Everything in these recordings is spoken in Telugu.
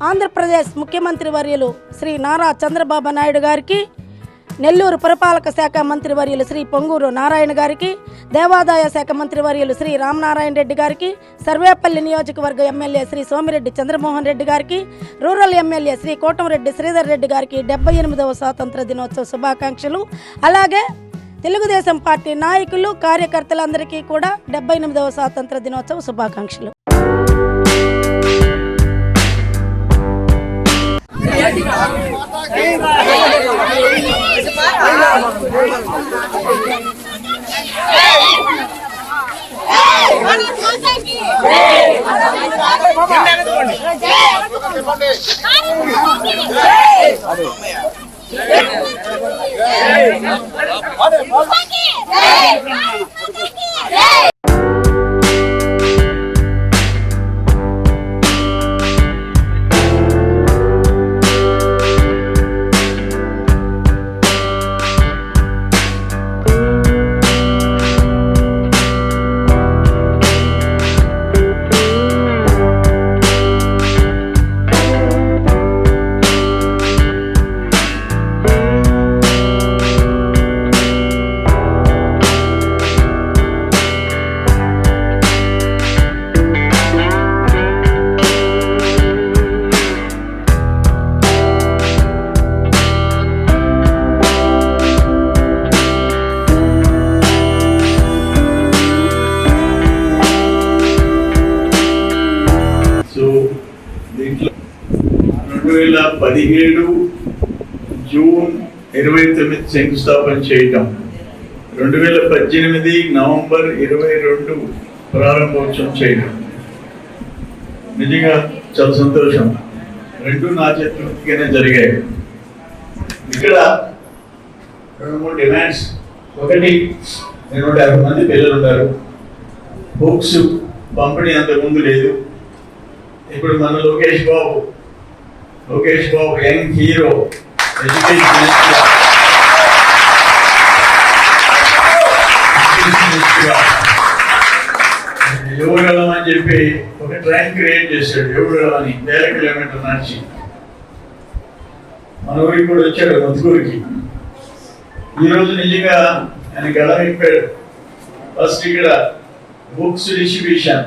ఆంధ్రప్రదేశ్ ముఖ్యమంత్రి వర్యులు శ్రీ నారా చంద్రబాబు నాయుడు గారికి, నెల్లూరు పురపాలక శాఖ మంత్రి వర్యులు శ్రీ పొంగూరు నారాయణ గారికి, దేవాదాయ శాఖ మంత్రి వర్యులు శ్రీ రామనారాయణ రెడ్డి గారికి, సర్వేపల్లి నియోజకవర్గ ఎమ్మెల్యే శ్రీ సోమిరెడ్డి చంద్రమోహన్ రెడ్డి గారికి, రూరల్ ఎమ్మెల్యే శ్రీ కోటంరెడ్డి శ్రీధర్ రెడ్డి గారికి 78వ స్వాతంత్ర దినోత్సవ శుభాకాంక్షలు. అలాగే తెలుగుదేశం పార్టీ నాయకులు, కార్యకర్తలందరికీ కూడా 78వ స్వాతంత్ర దినోత్సవ శుభాకాంక్షలు. దీంట్లో 2017 జూన్ 29 శంకుస్థాపన చేయటం, 2018 నవంబర్ 22 ప్రారంభోత్సవం చేయడం నిజంగా చాలా సంతోషం. రెండు నా చేతులగానే జరిగాయి. ఇక్కడ 2-3 డిమాండ్స్. ఒకటి, 150 మంది పిల్లలు ఉన్నారు. బుక్స్ పంపిణీ అంత ముందు లేదు. ఇప్పుడు మన Lokesh Babu young hero, education Yuvagalam అని చెప్పి ఒక ట్రైన్ క్రియేట్ చేశాడు. యువగలం అని 1000 కిలోమీటర్ల నడిచి మన ఊరికి కూడా వచ్చాడు, ముత్తుకూరికి. ఈరోజు నిజంగా ఆయన గళం ఇప్పాడు. ఫస్ట్ ఇక్కడ బుక్స్ డిస్ట్రిబ్యూషన్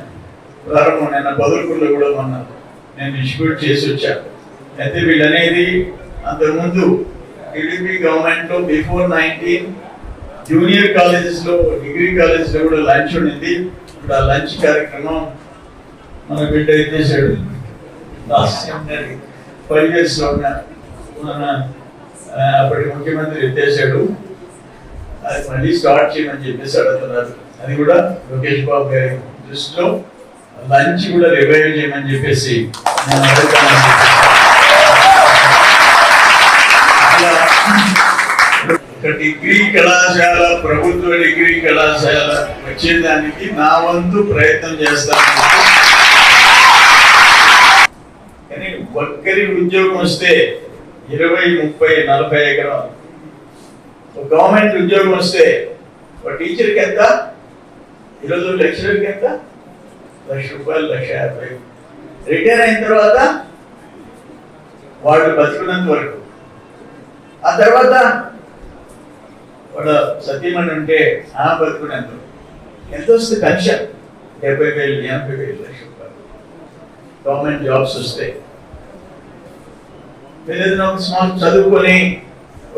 ప్రారంభం నిన్న బదులుకుల్లో కూడా నేను డిస్ట్రిబ్యూట్ చేసి వచ్చాను. అయితే వీళ్ళు అనేది అంతకుముందు టీడీపీ గవర్నమెంట్ లో బిఫోర్ 19 జూనియర్ కాలేజెస్ లో, డిగ్రీ కాలేజెస్ లో కూడా లంచ్ ఉండింది. ఇప్పుడు ఆ లంచ్ కార్యక్రమం మన బిడ్డ ఎత్తేసాడు. లాస్ట్ 5 years లో మన అప్పటి ముఖ్యమంత్రి ఎత్తేసాడు. అది మళ్ళీ స్టార్ట్ చేయమని చెప్పేసి అడుగుతున్నారు. అది కూడా లోకేష్ బాబు గారి దృష్టిలో లంచ్ కూడా రివైవ్ చేయమని చెప్పేసి నేను అడుగుతాను. ఒక డిగ్రీ కళాశాల, ప్రభుత్వ డిగ్రీ కళాశాల వచ్చేదానికి నా వంతు ప్రయత్నం చేస్తాను. కానీ ఒక్కరి ఉద్యోగం వస్తే 20, 30, 40 ఎకరాలు. ఒక గవర్నమెంట్ ఉద్యోగం వస్తే ఒక టీచర్కి ఎంత, ఈరోజు లెక్చరర్కి ఎంత, ₹1,00,000, ₹1,50,000. రిటైర్ అయిన తర్వాత వాళ్ళు బతుకున్నంత వరకు, ఆ తర్వాత వాడు సతీమణి ఉంటే ఆ బతుకున్నంత ఎంత వస్తుంది పెన్షన్? 70,000, 80,000, ₹1,00,000 గవర్నమెంట్ జాబ్స్ వస్తాయి. ఏదైనా ఒక స్మాల్ చదువుకొని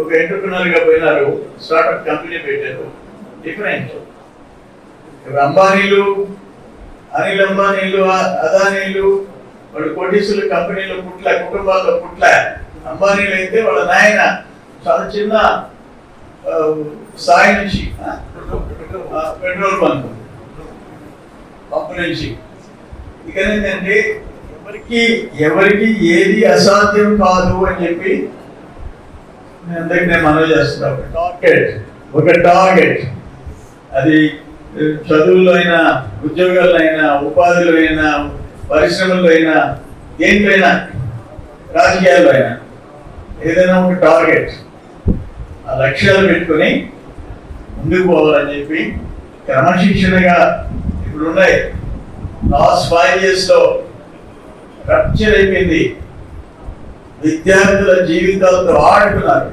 ఒక ఎంటర్ప్రినర్గా పోయినారు, స్టార్ట్అప్ కంపెనీ పెట్టారు, డిఫరెంట్. ఇప్పుడు అంబానీలు, అనిల్ అంబానీలు, అదానీలు, వాళ్ళు కోటీసులు కంపెనీలో పుట్ల, కుటుంబాల్లో పుట్ల. అంబానీలు అయితే వాళ్ళ నాయన చాలా చిన్న స్థాయి నుంచి పెట్రోల్ పంపు నుంచి. ఇక్కడ ఏంటంటే ఎవరికి ఏది అసాధ్యం కాదు అని చెప్పి నేను మనవి చేస్తున్నాను. ఒక టార్గెట్ అది చదువులో అయినా, ఉద్యోగాల్లో అయినా, ఉపాధిలో అయినా, పరిశ్రమల్లో అయినా, దేంట్లో అయినా, రాజకీయాల్లో అయినా ఏదైనా ఒక టార్గెట్, ఆ లక్ష్యాలు పెట్టుకొని ముందుకు పోవాలని చెప్పి క్రమశిక్షణగా ఇప్పుడు ఉన్నాయి. లాస్ట్ 5 years లో రప్చర్ అయిపోయింది విద్యార్థుల జీవితాలతో ఆడుకున్నారు.